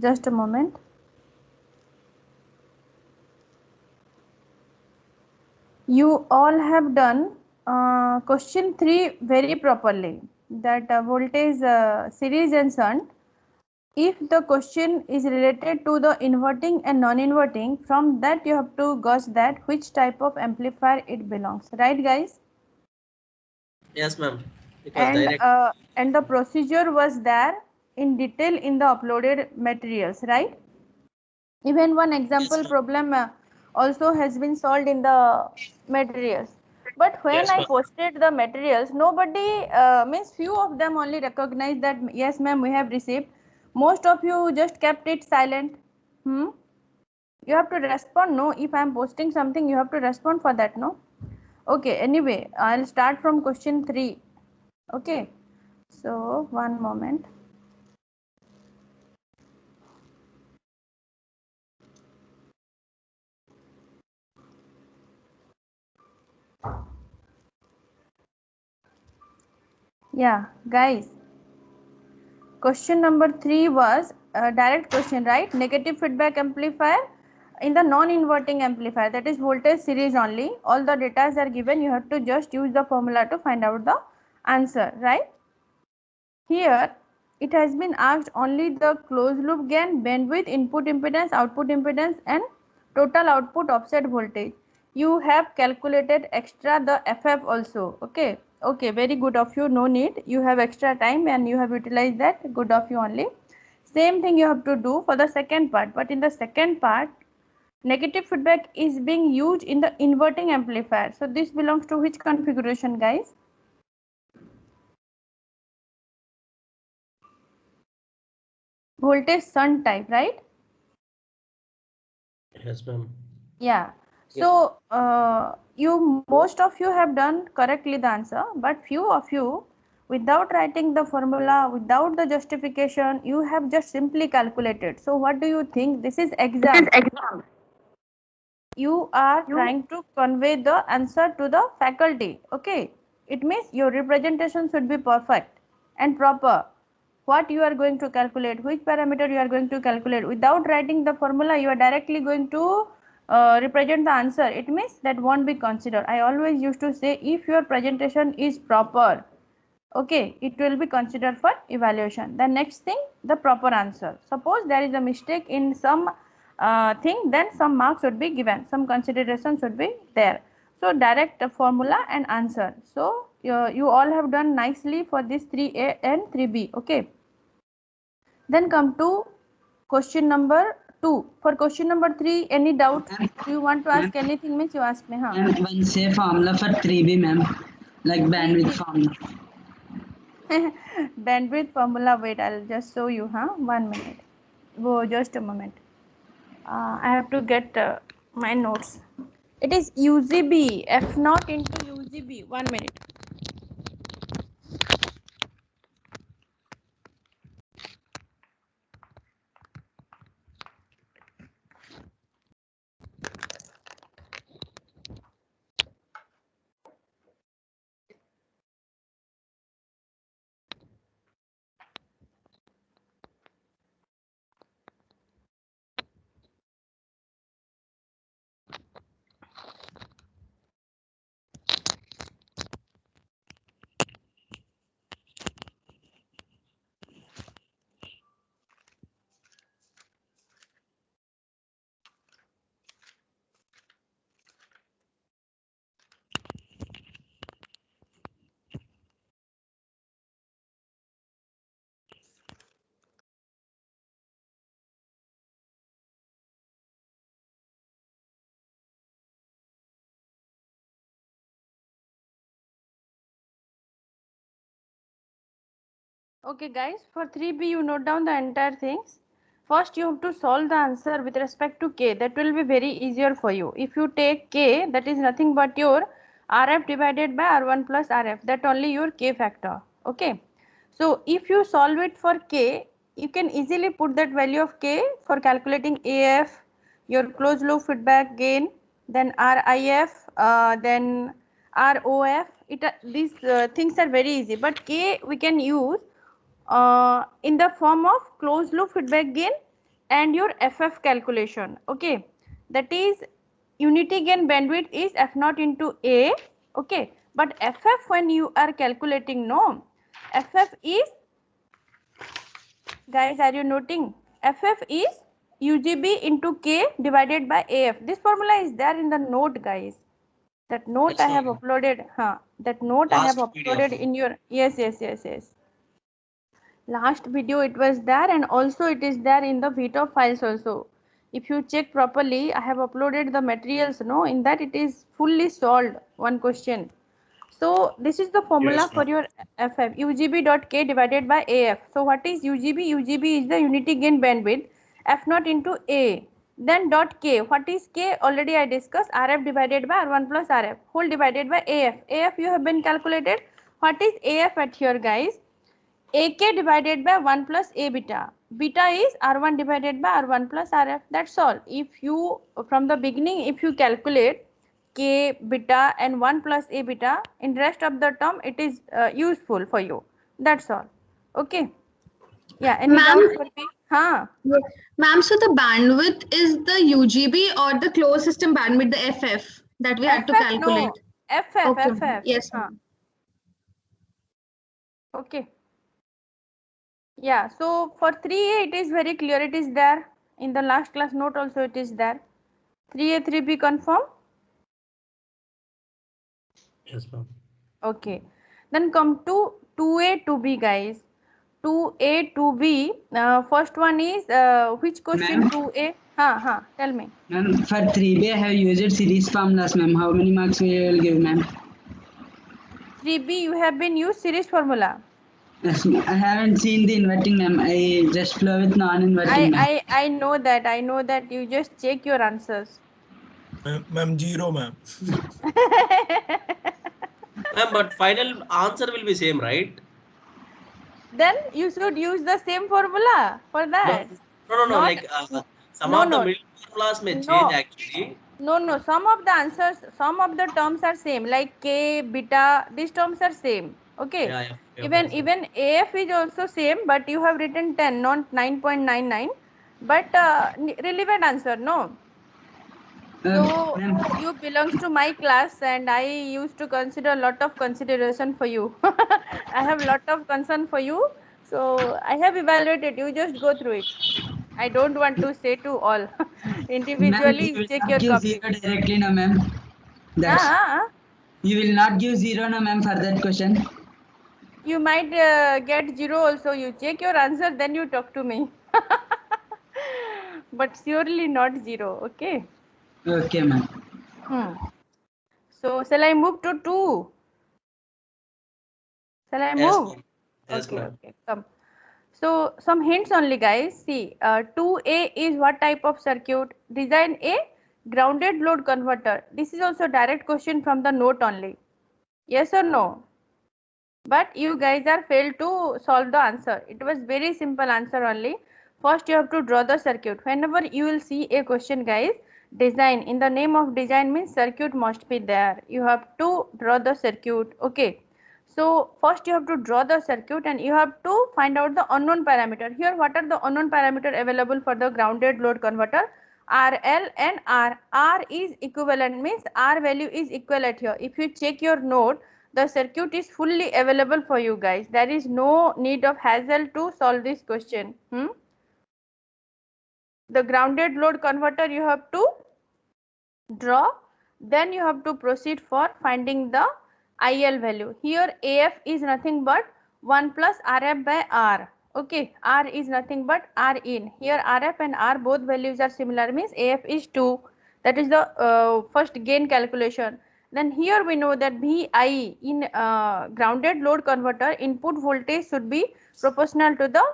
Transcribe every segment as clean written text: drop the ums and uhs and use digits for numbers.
Just a moment. You all have done question 3 very properly. That voltage series and shunt. If the question is related to the inverting and non-inverting, from that you have to guess that which type of amplifier it belongs. Right, guys? Yes, ma'am. It was direct. And the procedure was there in detail in the uploaded materials, right? Even one Yes, example ma'am. problem also has been solved in the materials. But when Yes, I ma'am. posted the materials, nobody means few of them only recognized that yes, ma'am, we have received. Most of you just kept it silent. Hmm? You have to respond. No, if I am posting something, you have to respond for that. No. Okay. Anyway, I'll start from question 3. Okay. So one moment. Yeah, guys. Question number 3 was a direct question, right? Negative feedback amplifier in the non-inverting amplifier, that is voltage series only. All the data are given. You have to just use the formula to find out the answer, right? Here it has been asked only the closed loop gain, bandwidth, input impedance, output impedance and total output offset voltage. You have calculated extra the FF also. Okay. Okay, very good of you. No need. You have extra time and you have utilized that. Good of you only. Same thing you have to do for the second part. But in the second part, negative feedback is being used in the inverting amplifier. So this belongs to which configuration, guys? Voltage shunt type, right? Yes, ma'am. Yeah. Yes. So you most of you have done correctly the answer, but few of you, without writing the formula, without the justification, you have just simply calculated. So what do you think? This is This is exam. exam. You are You trying to convey the answer to the faculty. Okay. It means your representation should be perfect and proper. What you are going to calculate, which parameter you are going to calculate, without writing the formula you are directly going to represent the answer. It means that won't be considered. I always used to say, if your presentation is proper, okay, it will be considered for evaluation. The next thing, the proper answer. Suppose there is a mistake in some thing, then some marks should be given, some consideration should be there. So direct formula and answer. So you all have done nicely for this 3A and 3B. Okay. Then come to question number 2. For question number 3, any doubt? Ma'am, Do you want to ma'am, ask anything? Means you ask me, huh? ma'am, one say formula for 3B, ma'am, like 3, bandwidth 3. formula. Bandwidth formula. Wait, I'll just show you, huh? 1 minute. Whoa, just a moment. I have to get my notes. It is UZB, F naught into UZB. 1 minute. Okay, guys, for 3B, you note down the entire things. First, you have to solve the answer with respect to K. That will be very easier for you. If you take K, that is nothing but your RF divided by R1 plus RF. That only your K factor. Okay. So, if you solve it for K, you can easily put that value of K for calculating AF, your closed loop feedback gain, then RIF, then ROF. These things are very easy. But K we can use in the form of closed loop feedback gain and your FF calculation. Okay, that is unity gain bandwidth is F naught into A. Okay, but FF when you are calculating, no, FF is, guys, are you noting? FF is UGB into K divided by AF. This formula is there in the note, guys. That note Yes, I have ma'am. uploaded. That note I have Last uploaded PDF. in your, yes. Last video it was there, and also it is there in the VTOP files also. If you check properly, I have uploaded the materials, no, in that it is fully solved one question. So this is the formula Yes, for ma'am. your FF, UGB dot K divided by AF. So what is UGB? UGB is the unity gain bandwidth, F naught into A. Then dot K, what is K? Already I discussed, RF divided by R1 plus RF, whole divided by AF. AF you have been calculated. What is AF at here, guys? AK divided by 1 plus A beta. Beta is R1 divided by R1 plus RF. That's all. If you, from the beginning, if you calculate K beta and 1 plus A beta, in rest of the term, it is useful for you. That's all. Okay. Yeah. Any Ma'am, doubts for me? Huh? ma'am, so the bandwidth is the UGB or the closed system bandwidth, the FF, that we had to FF, no. calculate? FF, Okay. FF. Yes, Huh. ma'am. Okay. Yeah. So for 3A, it is very clear. It is there. In the last class note also it is there. 3A, 3B confirm. Yes, ma'am. Okay, then come to 2A, 2B, guys. 2A, 2B. First one is which question? Ma'am? 2A. Tell me. Ma'am, for 3B, I have used series formulas, ma'am. How many marks we will give, ma'am? 3B, you have been used series formula. Yes, ma'am. I haven't seen the inverting, ma'am. I just flow with non-inverting, ma'am. I know that. I know that. You just check your answers. Ma'am, zero, ma'am. Ma'am, but final answer will be same, right? Then you should use the same formula for that. No. Not, Like some no, of the no. middle formulas may change No. actually. No. Some of the answers, some of the terms are same, like K, beta, these terms are same. Okay. Yeah. Even AF is also same, but you have written 10, not 9.99. But relevant answer, no. So Ma'am, you belongs to my class, and I used to consider a lot of consideration for you. I have a lot of concern for you. So I have evaluated. You just go through it. I don't want to say to all. ma'am, Individually you will check not your give copy. zero directly, no, ma'am. That's, you will not give zero, no, ma'am, for that question. You might get zero also. You check your answer, then you talk to me. But surely not zero. Okay. Okay, ma'am. So shall I move to 2? Shall I Yes, move? ma'am. Yes, Okay, ma'am. okay, come. So some hints only, guys. See, 2A is what type of circuit? Design a grounded load converter. This is also direct question from the note only. Yes or no? But you guys are failed to solve the answer. It was very simple answer only. First you have to draw the circuit. Whenever you will see a question, guys, design, in the name of design means circuit must be there. You have to draw the circuit. Okay. So first you have to draw the circuit, and you have to find out the unknown parameter. Here what are the unknown parameter available for the grounded load converter? RL and R. R is equivalent, means R value is equal at here. If you check your note, the circuit is fully available for you guys. There is no need of hassle to solve this question. The grounded load converter you have to draw, then you have to proceed for finding the IL value. Here AF is nothing but 1 plus RF by R. Okay, R is nothing but R in. Here RF and R both values are similar, means AF is 2. That is the first gain calculation. Then here we know that VI in grounded load converter, input voltage should be proportional to the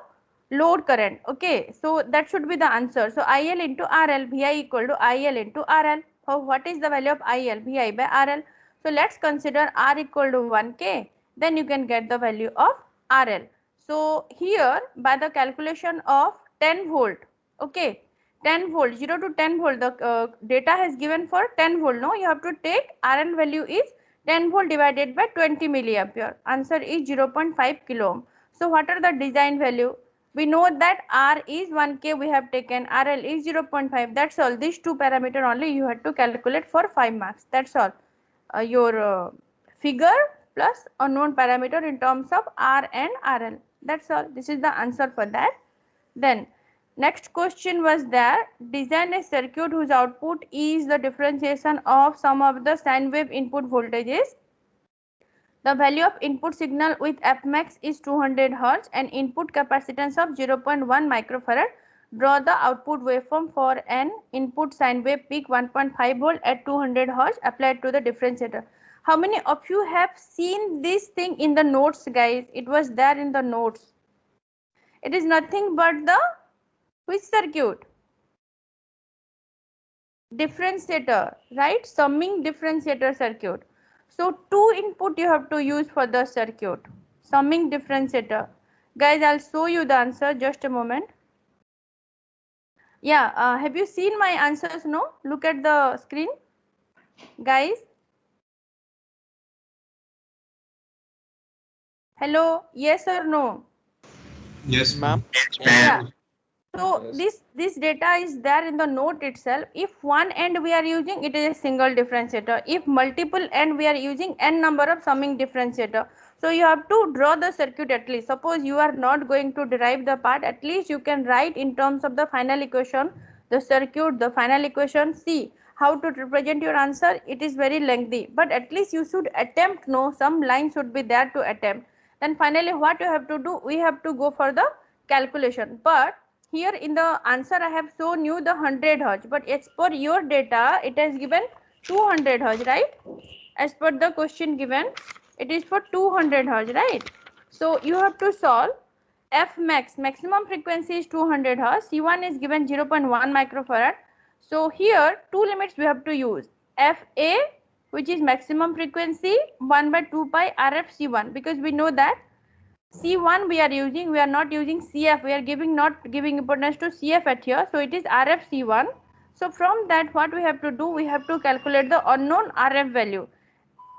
load current. Okay, so that should be the answer. So IL into RL, VI equal to IL into RL. So what is the value of IL? VI by RL. So let's consider R equal to 1K. Then you can get the value of RL. So here by the calculation of 10 volt. Okay, 10 volt, 0 to 10 volt, the data has given for 10 volt. No, you have to take RL value is 10 volt divided by 20 milliampere. Answer is 0.5 kilo ohm. So what are the design value? We know that R is 1K, we have taken, RL is 0.5. That's all. These two parameter only you have to calculate for 5 marks. That's all. Your figure plus unknown parameter in terms of R and RL. That's all. This is the answer for that. Then next question was there, design a circuit whose output is the differentiation of some of the sine wave input voltages. The value of input signal with Fmax is 200 Hz and input capacitance of 0.1 microfarad. Draw the output waveform for an input sine wave peak 1.5 volt at 200 Hz applied to the differentiator. How many of you have seen this thing in the notes, guys? It was there in the notes. It is nothing but the which circuit? Differentiator, right? Summing differentiator circuit. So two input you have to use for the circuit. Summing differentiator. Guys, I'll show you the answer. Just a moment. Yeah, have you seen my answers? No? Look at the screen. Guys. Hello? Yes or no? Yes, ma'am. Yeah. So this data is there in the note itself. If one end we are using, it is a single differentiator. If multiple end we are using n number of summing differentiator. So you have to draw the circuit at least. Suppose you are not going to derive the part, at least you can write in terms of the final equation, the circuit, the final equation. See how to represent your answer. It is very lengthy, but at least you should attempt. No, some line should be there to attempt. Then finally what you have to do, we have to go for the calculation. But here in the answer I have shown you the 100 Hz, but as per your data it has given 200 Hz, right? As per the question given, it is for 200 Hz, right? So you have to solve. F max, maximum frequency is 200 Hz, C1 is given 0.1 microfarad. So here two limits we have to use. Fa, which is maximum frequency, 1 by 2 pi RF C1, because we know that C1 we are using, we are not using CF, we are not giving importance to CF at here, so it is RF C1. So from that what we have to do, we have to calculate the unknown RF value.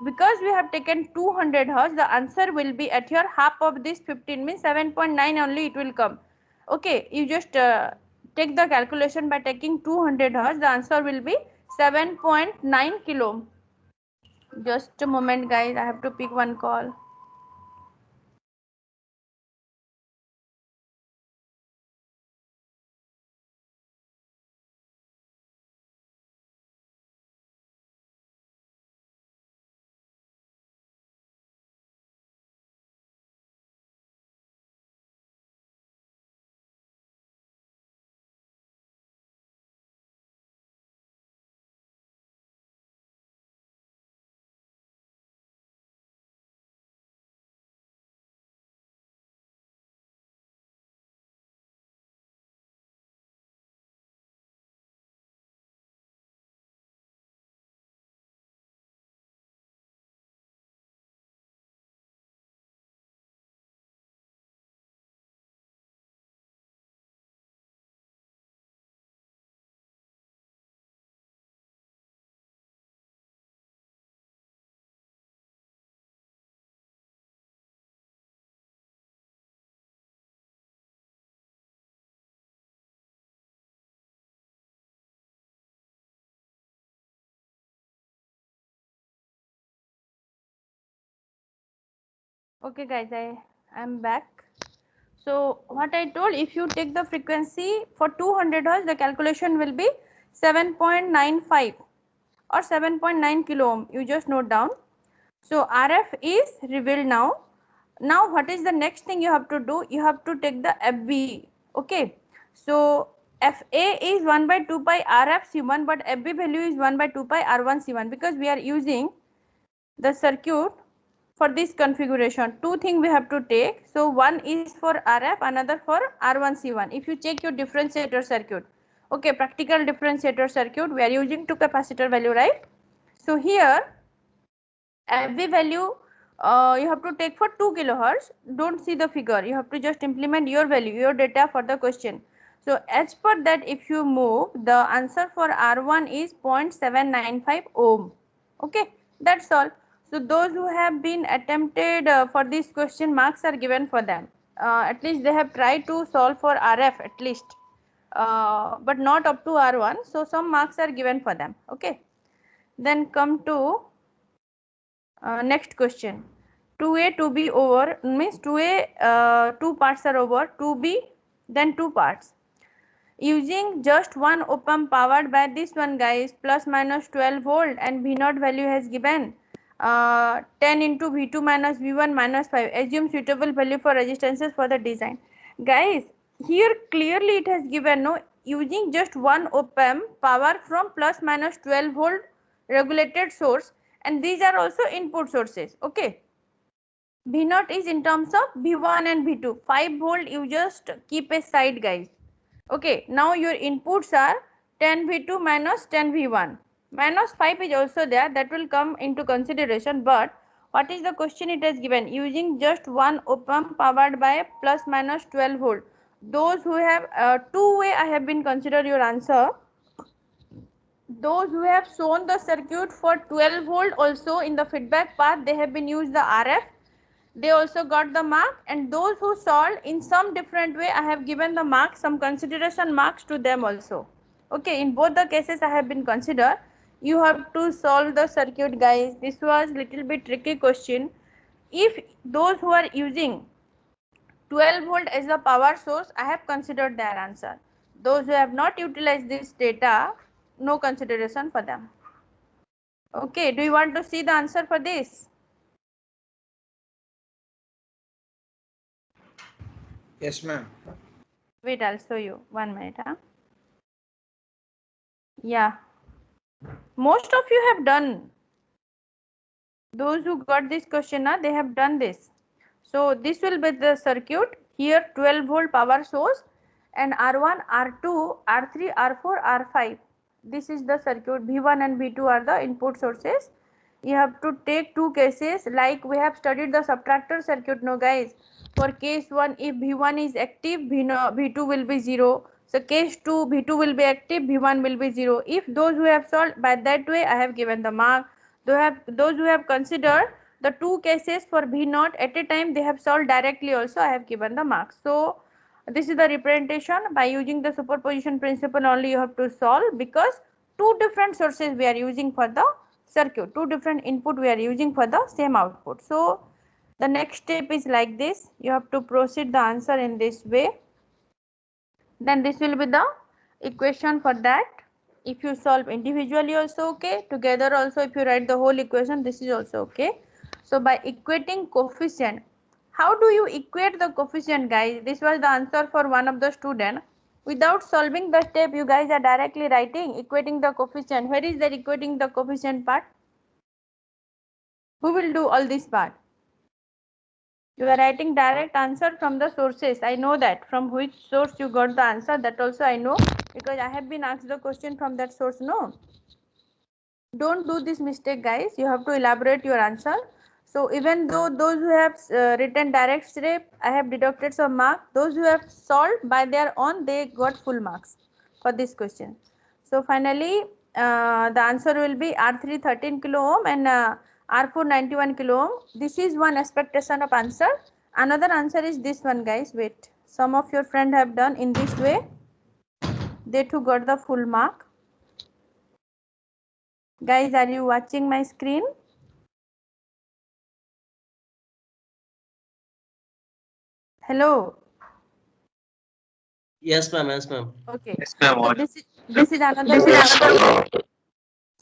Because we have taken 200 Hz, the answer will be at here half of this 15 means 7.9 only it will come. Okay, you just take the calculation by taking 200 Hz, the answer will be 7.9 kilo. Just a moment guys, I have to pick one call. Okay guys, I am back. So what I told, if you take the frequency for 200 Hz, the calculation will be 7.95 or 7.9 kilo ohm. You just note down. So RF is revealed now. Now what is the next thing you have to do? You have to take the FB. Okay. So FA is 1 by 2 pi RF C1, but FB value is 1 by 2 pi R1 C1, because we are using the circuit for this configuration. Two things we have to take. So one is for RF, another for R1 C1. If you check your differentiator circuit, okay, practical differentiator circuit, we are using two capacitor value, right? So here FV value you have to take for 2 kilohertz. Don't see the figure, you have to just implement your value, your data for the question. So as per that, if you move, the answer for R1 is 0.795 ohm. Okay, that's all. So those who have been attempted for this question, marks are given for them. at least they have tried to solve for RF at least, but not up to R1. So some marks are given for them. Okay. Then come to next question. 2A 2B over means 2A 2 parts are over, 2B then 2 parts. Using just one op-amp powered by this one guys, plus minus 12 volt, and V0 value has given 10 into V2 minus V1 minus 5. Assume suitable value for resistances for the design. Guys, here clearly it has given no, using just one op-amp power from plus minus 12 volt regulated source, and these are also input sources. Okay. V0 is in terms of V1 and V2. 5 volt you just keep aside guys. Okay, now your inputs are 10 V2 minus 10 V1. Minus 5 is also there, that will come into consideration, but what is the question it has given? Using just one op-amp powered by plus minus 12 volt. Those who have two-way, I have been consider your answer. Those who have shown the circuit for 12 volt also in the feedback path, they have been used the RF. They also got the mark, and those who solved in some different way, I have given the marks, some consideration marks to them also. Okay, in both the cases I have been considered. You have to solve the circuit guys. This was little bit tricky question. If those who are using 12 volt as the power source, I have considered their answer. Those who have not utilized this data, no consideration for them. Okay, do you want to see the answer for this? Yes, ma'am. Wait, I'll show you. 1 minute. Yeah. Most of you have done. Those who got this question, they have done this. So this will be the circuit. Here 12 volt power source, and R1, R2, R3, R4, R5. This is the circuit. V1 and V2 are the input sources. You have to take two cases, like we have studied the subtractor circuit. No guys, for case 1, if V1 is active, V2 will be 0. So case 2, V2 will be active, V1 will be 0. If those who have solved by that way, I have given the mark. Those who have considered the two cases for V0 at a time, they have solved directly also, I have given the marks. So this is the representation. By using the superposition principle only you have to solve, because two different sources we are using for the circuit, two different input we are using for the same output. So the next step is like this. You have to proceed the answer in this way. Then this will be the equation for that. If you solve individually also okay, together also if you write the whole equation, this is also okay. So by equating coefficient, how do you equate the coefficient guys? This was the answer for one of the student. Without solving the step, you guys are directly writing equating the coefficient. Where is that equating the coefficient part? Who will do all this part? You are writing direct answer from the sources. I know that. From which source you got the answer, that also I know, because I have been asked the question from that source. No. Don't do this mistake guys. You have to elaborate your answer. So even though those who have written direct step, I have deducted some mark. Those who have solved by their own, they got full marks for this question. So finally, the answer will be R3 13 kilo ohm and R4 91 kilo ohm. This is one expectation of answer. Another answer is this one guys. Wait, some of your friends have done in this way. They too got the full mark. Guys, are you watching my screen? Hello. Yes, ma'am. Yes, ma'am. Okay. Yes, ma'am. So this is another way.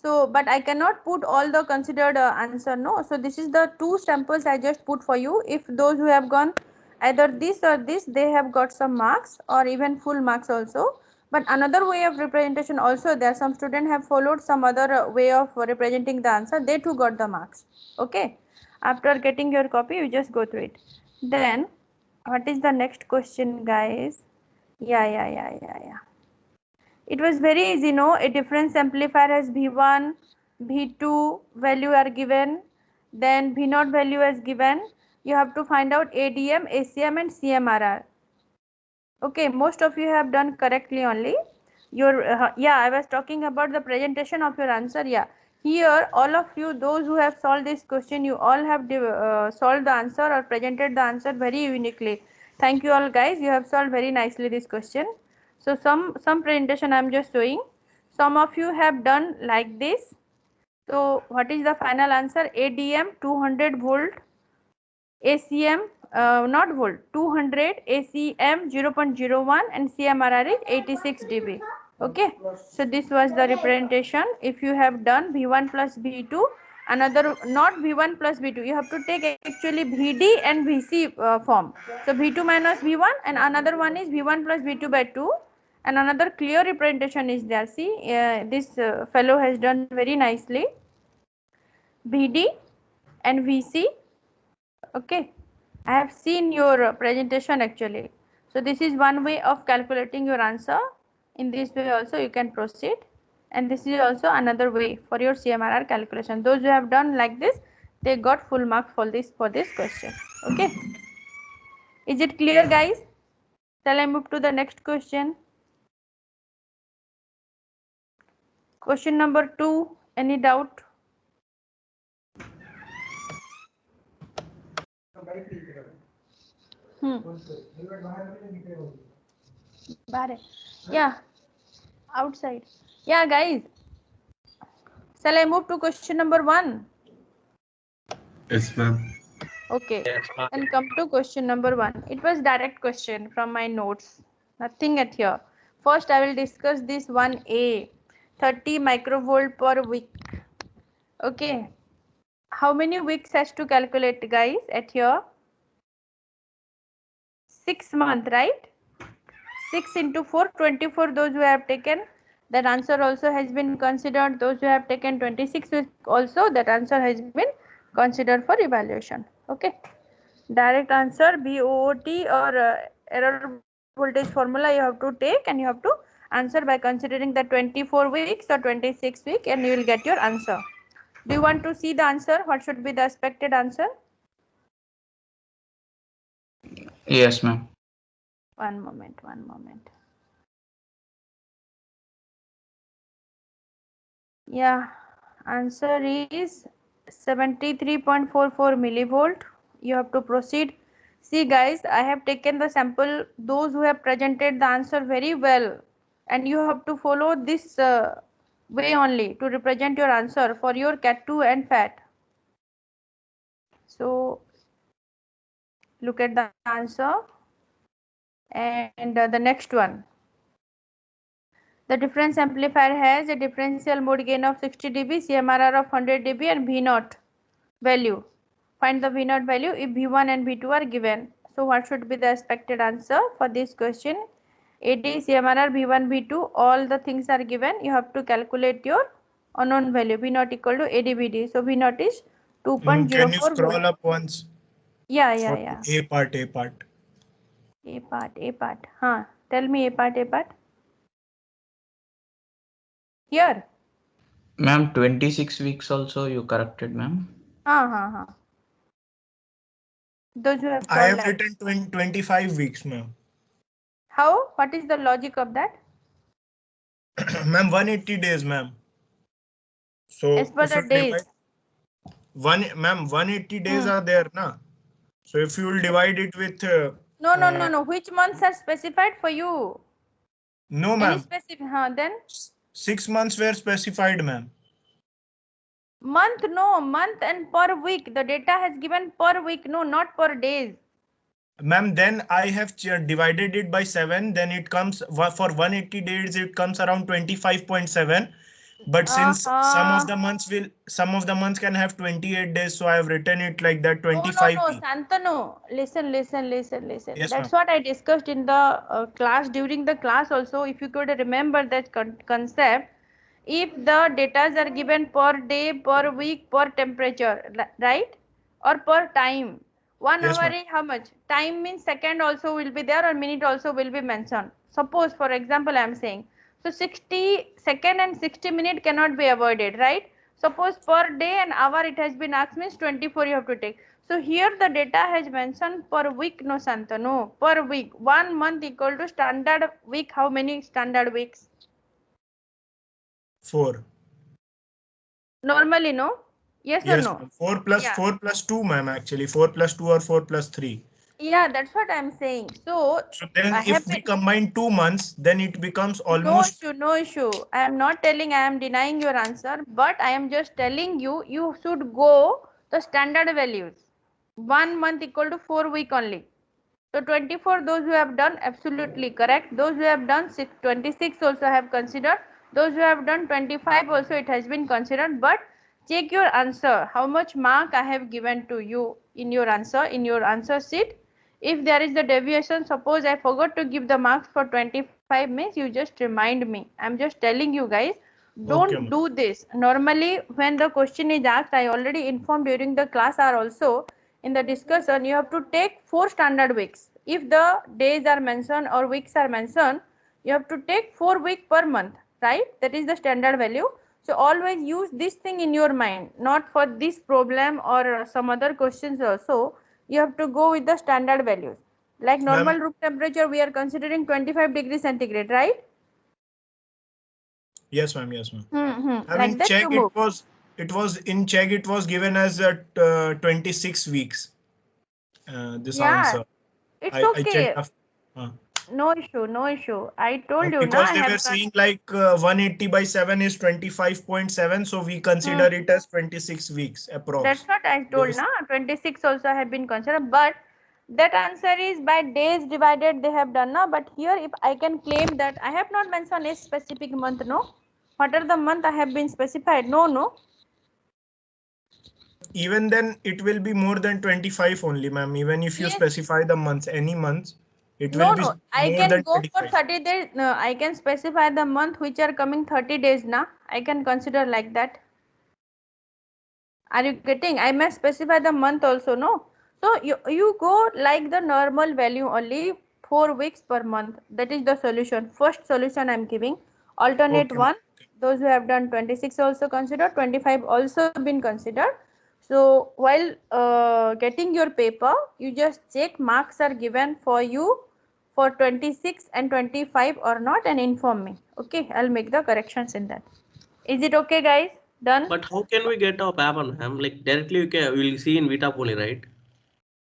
So, but I cannot put all the considered answer. No. So this is the two samples I just put for you. If those who have gone either this or this, they have got some marks or even full marks also. But another way of representation also there. Some students have followed some other way of representing the answer. They too got the marks. Okay. After getting your copy, you just go through it. Then, what is the next question, guys? Yeah. It was very easy, no? A difference amplifier has V1, V2 value are given, then V0 value is given. You have to find out ADM, ACM and CMRR. Okay, most of you have done correctly only. Your I was talking about the presentation of your answer. Yeah, here all of you, those who have solved this question, you all have solved the answer or presented the answer very uniquely. Thank you all guys. You have solved very nicely this question. So some presentation I am just showing. Some of you have done like this. So what is the final answer? ADM 200 volt, ACM not volt, 200, ACM 0.01 and CMRR is 86 dB. Okay, so this was the representation. If you have done V1 plus V2, another not V1 plus V2, you have to take actually VD and VC form. So V2 minus V1 and another one is V1 plus V2 by 2 and another clear representation is there. See, this fellow has done very nicely. VD and VC. Okay, I have seen your presentation actually. So this is one way of calculating your answer. In this way also you can proceed, and this is also another way for your CMRR calculation. Those who have done like this, they got full mark for this question. Okay, is it clear guys? Shall I move to the next question? Question number 2. Any doubt? Yeah, outside. Yeah guys, shall I move to question number 1? Yes, ma'am. Okay, Yes, ma'am. and come to question number 1. It was direct question from my notes. Nothing at here. First, I will discuss this 1A, 30 microvolt per week. Okay, how many weeks has to calculate guys at here? 6 months, right? 6 into 4, 24. Those who have taken that answer also has been considered. Those who have taken 26 weeks also, that answer has been considered for evaluation. Okay, direct answer BOOT or error voltage formula you have to take, and you have to answer by considering the 24 weeks or 26 weeks, and you will get your answer. Do you want to see the answer? What should be the expected answer? Yes, ma'am. One moment. Yeah, answer is 73.44 millivolt. You have to proceed. See guys, I have taken the sample, those who have presented the answer very well, and you have to follow this way only to represent your answer for your CAT2 and FAT. So look at the answer, and the next one. The difference amplifier has a differential mode gain of 60 dB, CMRR of 100 dB and V0 value. Find the V0 value if V1 and V2 are given. So what should be the expected answer for this question? AD, CMRR, V1, V2, all the things are given. You have to calculate your unknown value. V0 equal to ADVD. So V0 is 2.04. Can you scroll up once? Yeah. A part. A part. Huh. Tell me A part. Here. Ma'am, 26 weeks also you corrected, ma'am. Those who have I have like written 25 weeks, ma'am. How? What is the logic of that? Ma'am, 180 days, ma'am. So as per the days. 180 days are there, na? So if you will divide it with No. Which months are specified for you? No, Any ma'am. specific? Then 6 months were specified, ma'am. Month, no, month and per week. The data has given per week, no, not per days. Ma'am, then I have divided it by 7. Then it comes for 180 days. It comes around 25.7. But since some of the months can have 28 days, so I have written it like that 25. No, Santanu, listen. Yes, That's what I discussed in the class, during the class also. If you could remember that concept, if the data are given per day, per week, per temperature, right, or per time, 1 Yes, hour is how much? Time means second also will be there or minute also will be mentioned. Suppose for example I am saying, so 60 second and 60 minute cannot be avoided, right? Suppose per day and hour it has been asked, means 24 you have to take. So here the data has mentioned per week, no Santanu, per week. 1 month equal to standard week. How many standard weeks? 4. Normally, no? Yes or no? 4 plus 2, ma'am, actually 4 plus 2 or 4 plus 3. Yeah, that's what I'm saying. So then I have if we been, combine 2 months, then it becomes no almost. issue, no issue. I am not telling I am denying your answer, but I am just telling you, you should go the standard values. 1 month equal to 4 week only. So 24, those who have done, absolutely correct. Those who have done 26 also have considered. Those who have done 25 also it has been considered. But check your answer. How much mark I have given to you in your answer sheet. If there is the deviation, suppose I forgot to give the marks for 25 means you just remind me. I'm just telling you guys, Okay, don't do this. Normally when the question is asked, I already informed during the class are also in the discussion, you have to take 4 standard weeks. If the days are mentioned or weeks are mentioned, you have to take 4 week per month, right? That is the standard value. So always use this thing in your mind, not for this problem or some other questions also. You have to go with the standard values. Like normal ma'am. room temperature, we are considering 25 degrees centigrade, right? Yes, ma'am. Yes, ma'am. Like In that Czech, you move. it was given as 26 weeks. This Yeah, answer. it's I checked okay. after. No issue, no issue. I told you, na, Because I they were have saying like 180 by 7 is 25.7, so we consider it as 26 weeks That's approx. what I They told, were- na. 26 also have been considered, but that answer is by days divided they have done, na. But here, if I can claim that I have not mentioned a specific month, no. What are the month I have been specified? No, no. Even then, it will be more than 25 only, ma'am. Even if you Yes. specify the months, any months, it will No, be no. I more can than go for 25. 30 days. No, I can specify the month which are coming 30 days, na. I can consider like that. Are you getting? I may specify the month also, no? So you go like the normal value only 4 weeks per month. That is the solution. First solution I am giving. Alternate Okay, ma'am. one. Those who have done 26 also consider, 25 also been considered. So while getting your paper, you just check marks are given for you for 26 and 25 or not and inform me. Okay, I'll make the corrections in that. Is it okay, guys? Done? But how can we get our paper, ma'am? Like directly we'll see in VTAP only, right?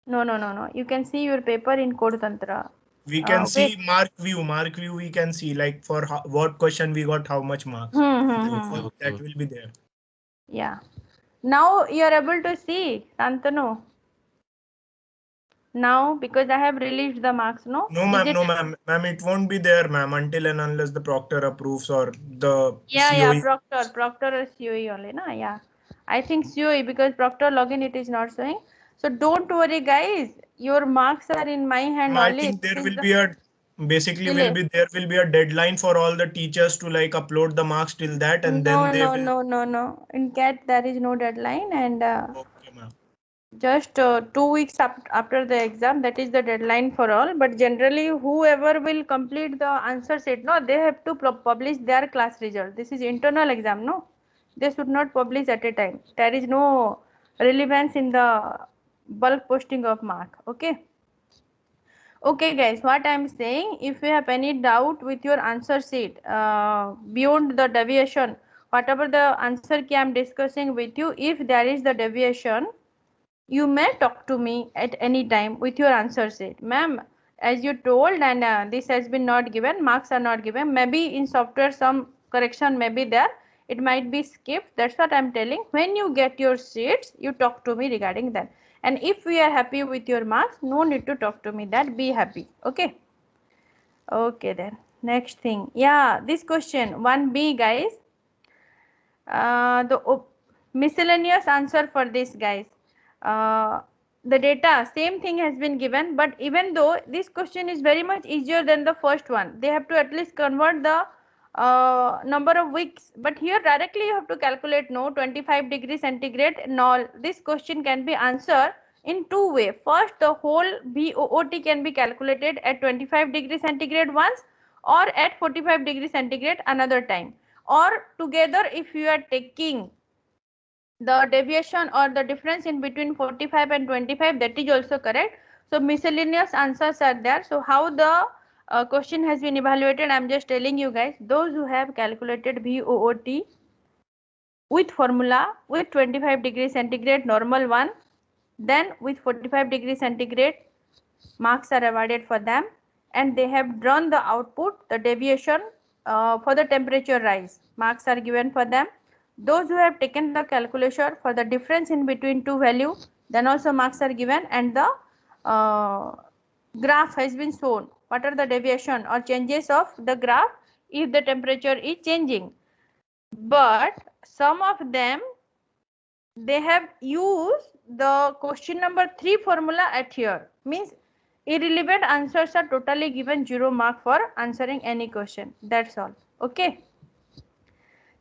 No, no, no, no. You can see your paper in Code Tantra. We can Wait. see mark view. We can see like for what question we got how much marks. Okay, So okay. that will be there. Yeah. Now you are able to see, Santanu. Now, because I have released the marks, no? No, Is ma'am. it? No, ma'am. Ma'am, it won't be there, ma'am, until and unless the proctor approves or the Yeah, COE. Proctor or COE only, na? Yeah. I think COE because Proctor login it is not showing. So don't worry, guys. Your marks are in my hand I only. think This there is will the be a basically will delay. be there will be a deadline for all the teachers to like upload the marks till that, and then No, they no, will. no, no, no. In CAT there is no deadline and Okay, ma'am. just 2 weeks after the exam, that is the deadline for all. But generally whoever will complete the answer sheet, no, they have to publish their class result. This is internal exam, no, they should not publish at a time. There is no relevance in the bulk posting of mark. Okay. Okay, guys, what I'm saying, if you have any doubt with your answer sheet beyond the deviation, whatever the answer key I'm discussing with you, if there is the deviation, you may talk to me at any time with your answer sheet. Ma'am, as you told, and this has been not given, marks are not given. Maybe in software some correction may be there. It might be skipped. That's what I'm telling. When you get your sheets, you talk to me regarding that. And if we are happy with your marks, no need to talk to me. That be happy. Okay. Okay then. Next thing. Yeah, this question 1B, guys. The miscellaneous answer for this, guys. The data same thing has been given, but even though this question is very much easier than the first one, they have to at least convert the number of weeks, but here directly you have to calculate, no, 25 degrees centigrade. No, this question can be answered in two ways. First, the whole BOOT can be calculated at 25 degrees centigrade once or at 45 degrees centigrade another time, or together if you are taking the deviation or the difference in between 45 and 25, that is also correct. So miscellaneous answers are there. So how the question has been evaluated, I'm just telling you guys. Those who have calculated BOOT with formula with 25 degrees centigrade normal one, then with 45 degrees centigrade marks are awarded for them, and they have drawn the output, the deviation for the temperature rise. Marks are given for them. Those who have taken the calculation for the difference in between two value, then also marks are given, and the graph has been shown. What are the deviation or changes of the graph if the temperature is changing? But some of them, they have used the question number 3 formula at here. Means irrelevant answers are totally given 0 mark for answering any question. That's all. Okay.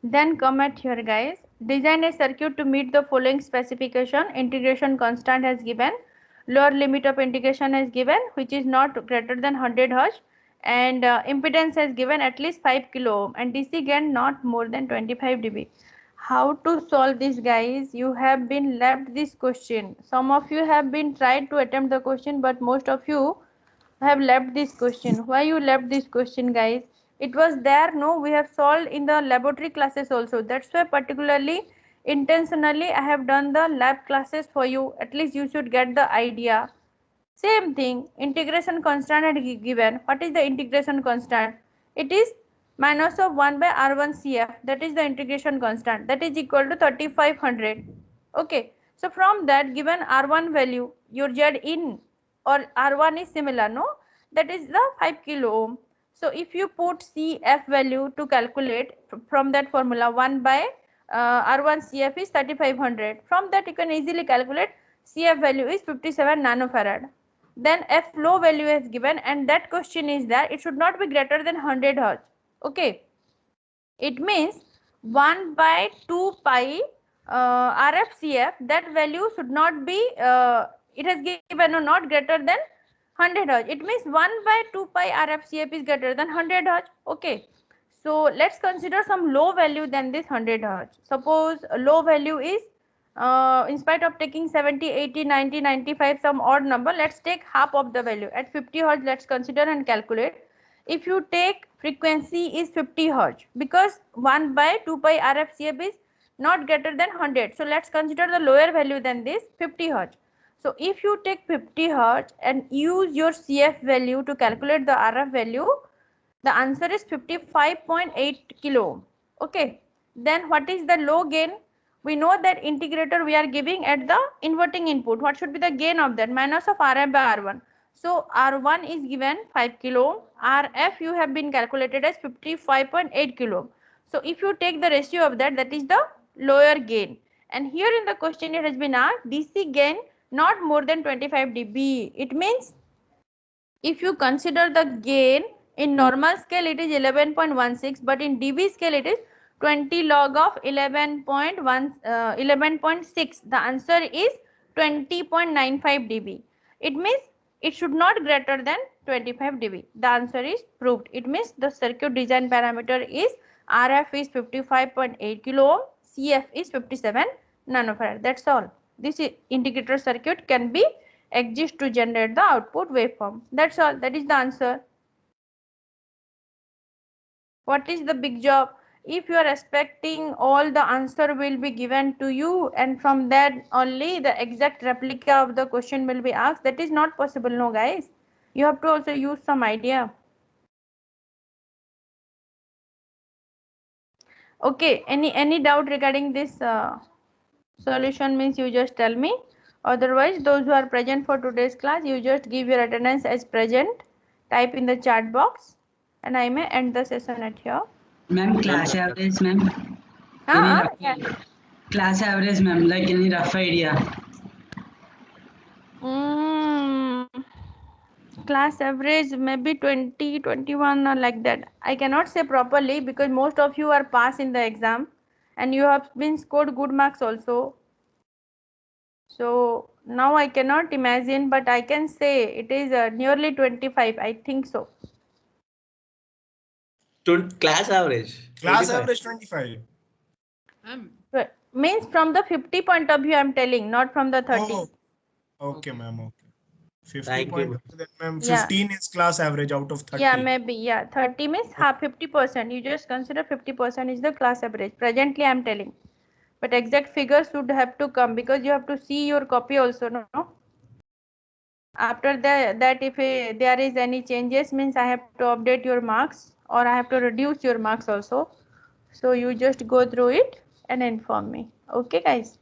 Then come at here, guys. Design a circuit to meet the following specification. Integration constant has given. Lower limit of integration is given, which is not greater than 100 Hz. And impedance has given at least 5 kilo ohm, and DC gain not more than 25 dB. How to solve this, guys? You have been left this question. Some of you have been tried to attempt the question, but most of you have left this question. Why you left this question, guys? It was there, no, we have solved in the laboratory classes also. That's why particularly intentionally I have done the lab classes for you. At least you should get the idea. Same thing, integration constant had given. What is the integration constant? It is minus of 1 by R1 CF. That is the integration constant. That is equal to 3500. Okay. So from that, given R1 value, your Z in or R1 is similar, no? That is the 5 kilo ohm. So if you put CF value to calculate from that formula, 1 by R1 CF is 3500. From that you can easily calculate CF value is 57 nanofarad. Then F low value is given, and that question is that it should not be greater than 100 Hz. Okay. It means 1 by 2 pi RFCF, that value should not be, it has given no, not greater than 100 Hz. It means 1 by 2 pi RFCF is greater than 100 Hz. Okay. So let's consider some low value than this 100 Hz. Suppose a low value is, in spite of taking 70, 80, 90, 95, some odd number, let's take half of the value. At 50 Hz, let's consider and calculate. If you take frequency is 50 Hz, because 1 by 2 pi RFCF is not greater than 100. So let's consider the lower value than this 50 Hz. So if you take 50 Hz and use your CF value to calculate the RF value, the answer is 55.8 kilo ohm. Okay. Then what is the low gain? We know that integrator we are giving at the inverting input. What should be the gain of that? Minus of RF by R1. So R1 is given 5 kilo ohm. RF you have been calculated as 55.8 kilo ohm. So if you take the ratio of that, that is the lower gain. And here in the question it has been asked DC gain not more than 25 dB. It means if you consider the gain in normal scale it is 11.16, but in dB scale it is 20 log of 11.6. The answer is 20.95 dB. It means it should not greater than 25 dB. The answer is proved. It means the circuit design parameter is RF is 55.8 kilo ohm, CF is 57 nanofarad. That's all. This integrator circuit can be exist to generate the output waveform. That's all. That is the answer. What is the big job? If you are expecting all the answer will be given to you and from that only the exact replica of the question will be asked, that is not possible, no guys. You have to also use some idea. Okay, any doubt regarding this solution? Means you just tell me. Otherwise, those who are present for today's class, you just give your attendance as present, type in the chat box, and I may end the session at here. Ma'am, class average, ma'am. Yeah. Class average, ma'am, like any rough idea? Class average maybe 20, 21 or like that. I cannot say properly because most of you are passed in the exam and you have been scored good marks also. So now I cannot imagine, but I can say it is nearly 25. I think so. Class average. Class average 25. Means from the 50 point of view I am telling, not from the 30. Oh, okay, ma'am. Okay. 50 Thank point. you. Then, ma'am, 15 is class average out of 30. Yeah, maybe. Yeah, 30 means half 50%. You just consider 50% is the class average. Presently I am telling. But exact figures should have to come because you have to see your copy also, no? After that if there is any changes, means I have to update your marks or I have to reduce your marks also. So you just go through it and inform me. Okay guys?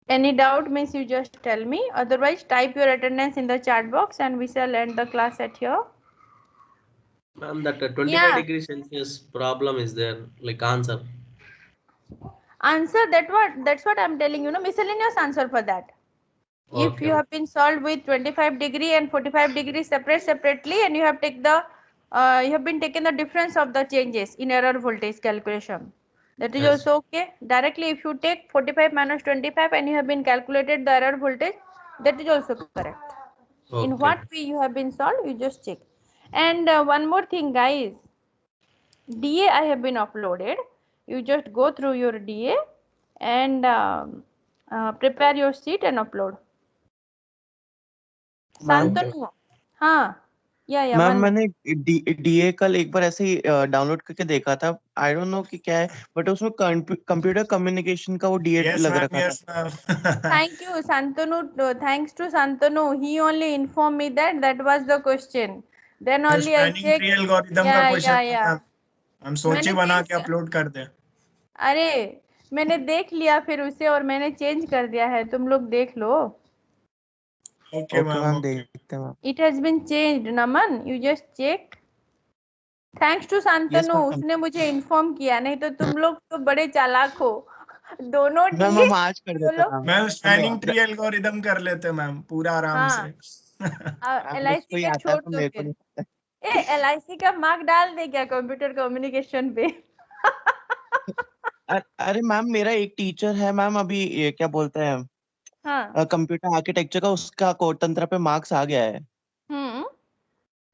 Any doubt, means you just tell me. Otherwise type your attendance in the chat box and we shall end the class at here. Ma'am, that 25 Yeah. degrees Celsius problem is there, like answer. Answer, that's what I'm telling you, no, miscellaneous answer for that. If Okay. you have been solved with 25 degree and 45 degree separately, and you have taken the difference of the changes in error voltage calculation, that is Yes. also okay. Directly if you take 45 minus 25 and you have been calculated the error voltage, that is also correct. Okay. In what way you have been solved, you just check. And one more thing guys, DA I have been uploaded. You just go through your DA and prepare your sheet and upload. Shantanu, हाँ, या ma'am मैंने DA कल एक बार ऐसे ही download करके देखा था, I don't know कि क्या है, बट उसमें कंप्यूटर कम्युनिकेशन का वो डीए लग रखा था. Thank you Santanu, thanks to Santanu, he only informed me that was the question, then only I checked. Tree algorithm का क्वेश्चन हम सोचे बना के अपलोड कर दें. अरे मैंने देख लिया फिर उसे और मैंने चेंज कर दिया है, तुम लोग देख लो. Okay ma'am, देखते हैं. It has been changed, Naman, you just check. Thanks to Santanu, उसने मुझे इन्फॉर्म किया, नहीं तो तुम लोग तो बड़े चालाक हो दोनों. मैम हम आज कर देते हैं. मैम स्पैनिंग ट्री एल्गोरिथम कर लेते हैं मैम पूरा आराम से. LIC का छोड़ दो फिर. LIC का मार्क डाल दे क्या कंप्यूटर कम्युनिकेशन पे? अरे मैम मेरा एक टीचर है मैम, अभी ये क्या बोलते हैं कंप्यूटर आर्किटेक्चर का, उसका कोड तंत्र पे मार्क्स आ गया है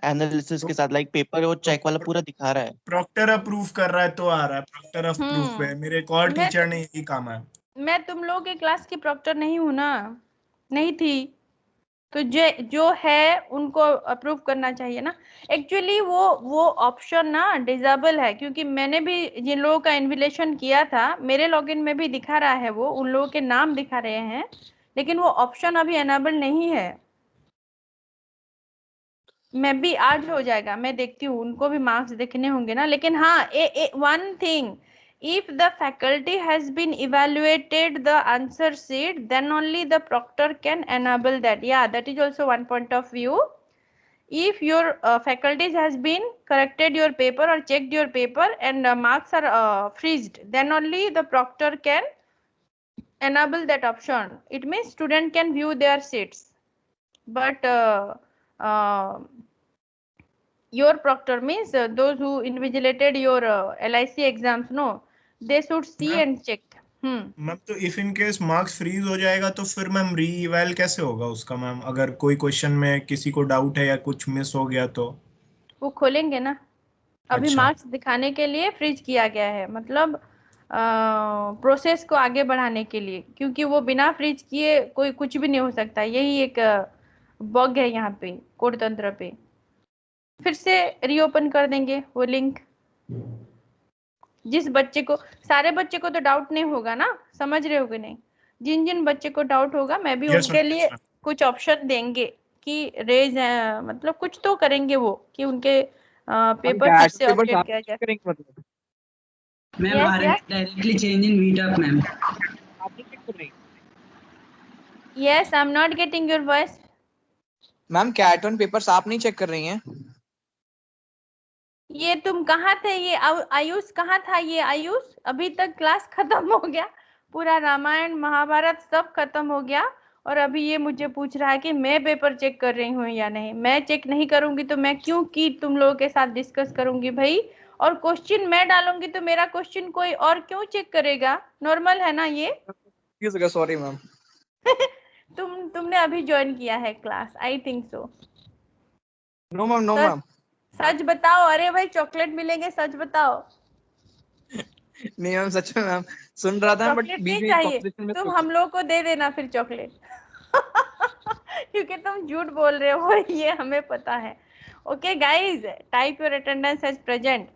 एनालिसिस के साथ, लाइक पेपर और चेक वाला पूरा दिखा रहा है. प्रॉक्टर अप्रूव कर रहा है तो आ रहा है. प्रॉक्टर अप्रूव पे मेरे एक और टीचर ने यही काम है. मैं तुम लोगों के क्लास की प्रॉक्टर नहीं हूँ ना, नहीं थी, तो जो है उनको अप्रूव करना चाहिए ना. एक्चुअली वो ऑप्शन ना डिसेबल है, क्योंकि मैंने भी जिन लोगों का इन्विटेशन किया था मेरे लॉगिन में भी दिखा रहा है, वो उन लोगों के नाम दिखा रहे हैं, लेकिन वो ऑप्शन अभी एनेबल नहीं है. मैं भी आज हो जाएगा, मैं देखती हूँ, उनको भी मार्क्स देखने होंगे ना. लेकिन हाँ, one thing, if the faculty has been evaluated the answer sheet, then only the proctor can enable that. Yeah, that is also one point of view. If your faculty has been corrected your paper or checked your paper and marks are freezed, then only the proctor can enable that option. It means student can view their sheets, but your proctor means those who invigilated your LIC exams, no, they should see and check. Ma'am तो if in case marks freeze हो जाएगा तो फिर ma'am री इवैल कैसे होगा उसका ma'am? अगर कोई क्वेश्चन में किसी को डाउट है या कुछ मिस हो गया तो वो खोलेंगे ना. अभी अच्छा. मार्क्स दिखाने के लिए फ्रीज किया गया है, मतलब प्रोसेस को आगे बढ़ाने के लिए, क्योंकि वो बिना फ्रीज किए कोई कुछ भी नहीं हो सकता. यही एक बग है यहाँ पे कोड तंत्र पे. फिर से रीओपन कर देंगे वो लिंक. जिस बच्चे को, सारे बच्चे को तो डाउट नहीं होगा ना, समझ रहे हो कि नहीं? जिन जिन बच्चे को डाउट होगा मैं भी उनके लिए कुछ ऑप्शन देंगे कि रेज, मतलब कुछ तो करेंगे वो कि उनके पेपर फिर से अपडेट किया जाए. Ma'am directly change in meetup ma'am. Yes, I am not getting your voice. Ma'am cat one papers आप नहीं चेक कर रही हैं? ये तुम कहाँ थे? ये आयुष कहाँ था? ये आयुष अभी तक क्लास खत्म हो गया, पूरा रामायण महाभारत सब खत्म हो गया, और अभी ये मुझे पूछ रहा है कि मैं पेपर चेक कर रही हूँ या नहीं. मैं चेक नहीं करूंगी तो मैं क्यों की तुम लोगों के साथ डिस्कस करूंगी भाई? और क्वेश्चन मैं डालूंगी तो मेरा क्वेश्चन कोई और क्यों चेक करेगा? नॉर्मल है ना ये? Sorry ma'am. तुमने अभी ज्वाइन किया है class, I think so. No ma'am, no ma'am. सच बताओ. अरे भाई चॉकलेट मिलेंगे, सच बताओ. नहीं मैम, सच में मैम सुन रहा था, बट बीच में तुम हम लोग को दे देना फिर चॉकलेट. क्योंकि तुम झूठ बोल रहे हो, ये हमें पता है. Okay guys, type your attendance as present.